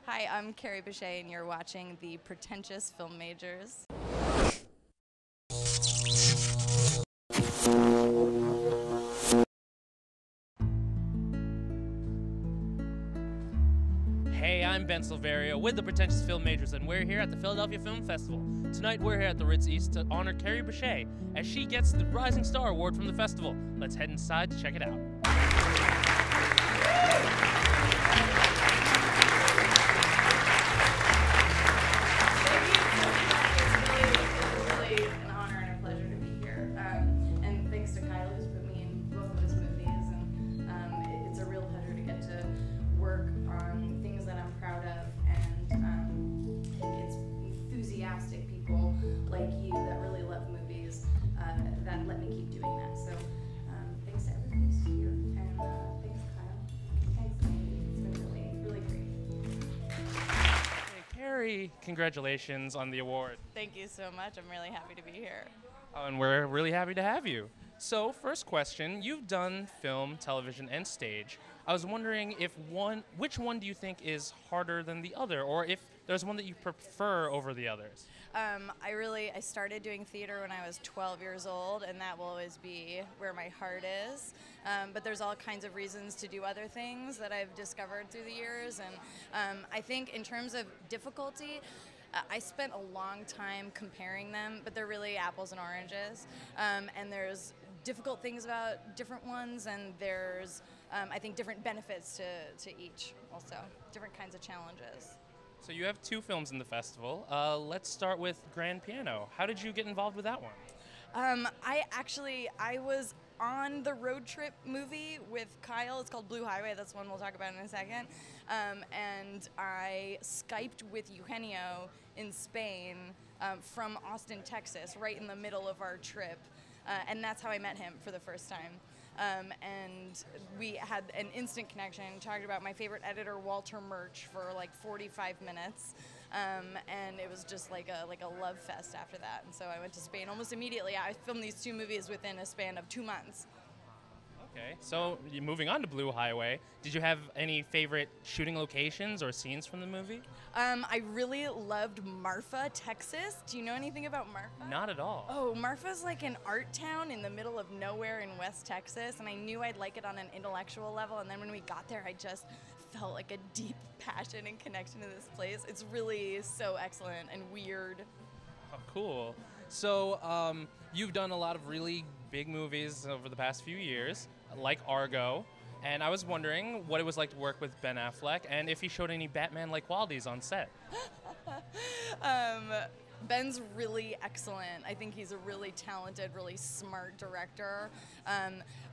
Hi, I'm Kerry Bishe, and you're watching the Pretentious Film Majors. Hey, I'm Ben Silverio with the Pretentious Film Majors, and we're here at the Philadelphia Film Festival. Tonight, we're here at the Ritz East to honor Kerry Bishe as she gets the Rising Star Award from the festival. Let's head inside to check it out. It's really an honor and a pleasure to be here. And thanks to Kyle, who's put me in both of his movies. And it's a real pleasure to get to work on things that I'm proud of. And it's enthusiastic people like you that really love movies that let me keep doing that. So thanks to everybody who's here. And thanks, Kyle. Thanks, Amy. It's been really great. Hey, Kerry, congratulations on the award. Thank you so much. I'm really happy to be here. Oh, and we're really happy to have you. So, first question, you've done film, television, and stage. I was wondering which one do you think is harder than the other, or if there's one that you prefer over the others? I started doing theater when I was 12 years old, and that will always be where my heart is. But there's all kinds of reasons to do other things that I've discovered through the years. And I think in terms of difficulty, I spent a long time comparing them, but they're really apples and oranges. And there's difficult things about different ones, and there's, I think, different benefits to each also, different kinds of challenges. So you have two films in the festival. Let's start with Grand Piano. How did you get involved with that one? I was on the road trip movie with Kyle. It's called Blue Highway. That's one we'll talk about in a second. And I Skyped with Eugenio in Spain from Austin, Texas, right in the middle of our trip. And that's how I met him for the first time. And we had an instant connection, talked about my favorite editor, Walter Murch, for like 45 minutes. And it was just like a love fest after that. And so I went to Spain almost immediately. I filmed these two movies within a span of 2 months. Okay, so moving on to Blue Highway, did you have any favorite shooting locations or scenes from the movie? I really loved Marfa, Texas. Do you know anything about Marfa? Not at all. Oh, Marfa's like an art town in the middle of nowhere in West Texas, and I knew I'd like it on an intellectual level, and then when we got there, I just felt like a deep passion and connection to this place. It's really so excellent and weird. Oh, cool. So you've done a lot of really big movies over the past few years, like Argo, and I was wondering what it was like to work with Ben Affleck and if he showed any Batman-like qualities on set. Ben's really excellent. I think he's a really talented, really smart director.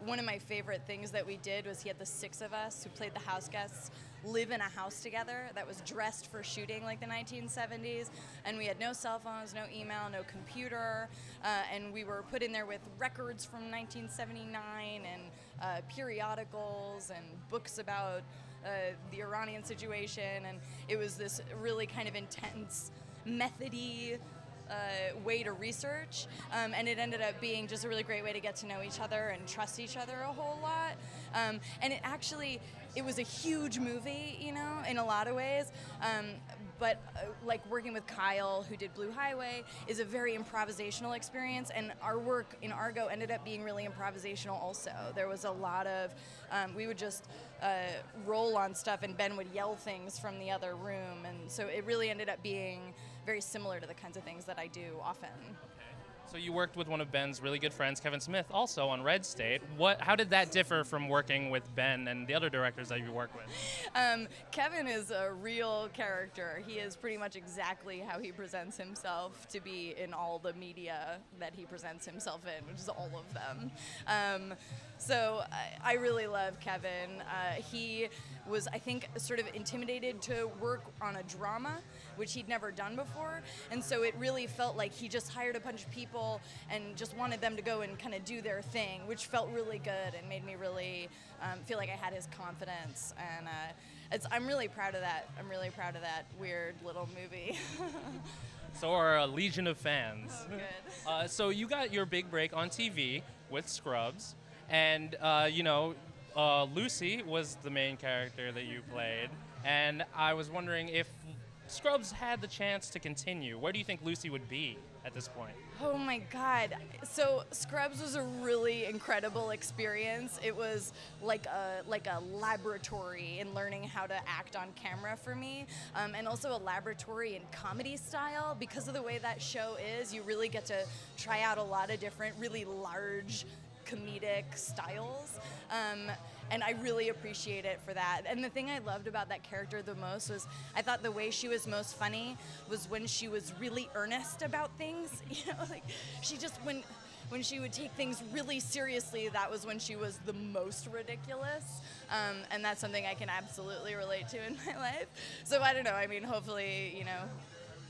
One of my favorite things that we did was he had the 6 of us who played the house guests live in a house together that was dressed for shooting like the 1970s, and we had no cell phones, no email, no computer, and we were put in there with records from 1979 and periodicals and books about the Iranian situation, and it was this really kind of intense, methody way to research, and it ended up being just a really great way to get to know each other and trust each other a whole lot. And it was a huge movie, you know, in a lot of ways. But like working with Kyle, who did Blue Highway, is a very improvisational experience, and our work in Argo ended up being really improvisational also. There was a lot of, we would just roll on stuff, and Ben would yell things from the other room, and so it really ended up being very similar to the kinds of things that I do often. So you worked with one of Ben's really good friends, Kevin Smith, also on Red State. How did that differ from working with Ben and the other directors that you work with? Kevin is a real character. He is pretty much exactly how he presents himself to be in all the media that he presents himself in, which is all of them. So I really love Kevin. He was, I think, sort of intimidated to work on a drama, which he'd never done before, and so it really felt like he just hired a bunch of people and just wanted them to go and kind of do their thing, which felt really good and made me really feel like I had his confidence. And I'm really proud of that. I'm really proud of that weird little movie. So are a legion of fans. Oh, good. So you got your big break on TV with Scrubs, and Lucy was the main character that you played. And I was wondering if Scrubs had the chance to continue, where do you think Lucy would be at this point? Oh my God. So Scrubs was a really incredible experience. It was like a laboratory in learning how to act on camera for me, and also a laboratory in comedy style. Because of the way that show is, you really get to try out a lot of different really large comedic styles. And I really appreciate it for that. And the thing I loved about that character the most was I thought the way she was most funny was when she was really earnest about things. You know, like she just when she would take things really seriously, that was when she was the most ridiculous. And that's something I can absolutely relate to in my life. So I don't know. I mean, hopefully, you know,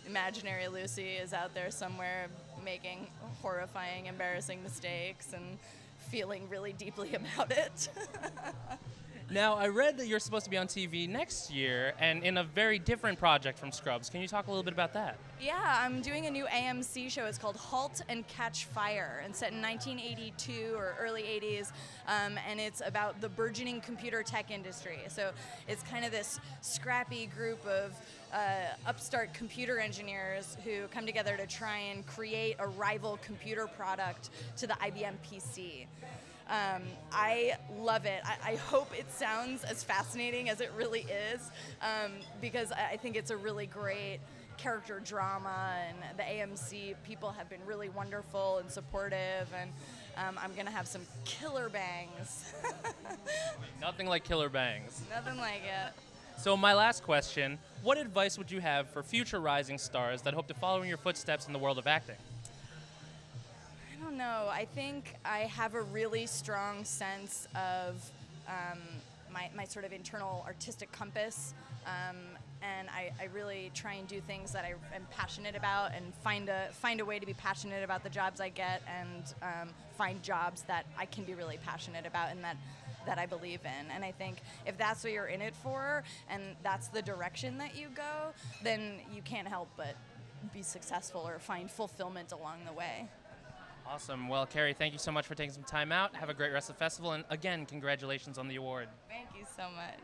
imaginary Lucy is out there somewhere making horrifying, embarrassing mistakes and feeling really deeply about it. Now, I read that you're supposed to be on TV next year and in a very different project from Scrubs. Can you talk a little bit about that? Yeah, I'm doing a new AMC show. It's called Halt and Catch Fire, and set in 1982 or early 80s, and it's about the burgeoning computer tech industry. So it's kind of this scrappy group of upstart computer engineers who come together to try and create a rival computer product to the IBM PC. I love it. I hope it sounds as fascinating as it really is, because I think it's a really great character drama, and the AMC people have been really wonderful and supportive, and I'm going to have some killer bangs. Nothing like killer bangs. Nothing like it. So my last question, what advice would you have for future rising stars that hope to follow in your footsteps in the world of acting? I don't know. I think I have a really strong sense of my sort of internal artistic compass, and I really try and do things that I am passionate about, and find a way to be passionate about the jobs I get, and find jobs that I can be really passionate about and that I believe in. And I think if that's what you're in it for, and that's the direction that you go, then you can't help but be successful or find fulfillment along the way. Awesome. Well, Kerry, thank you so much for taking some time out. Have a great rest of the festival, and again, congratulations on the award. Thank you so much.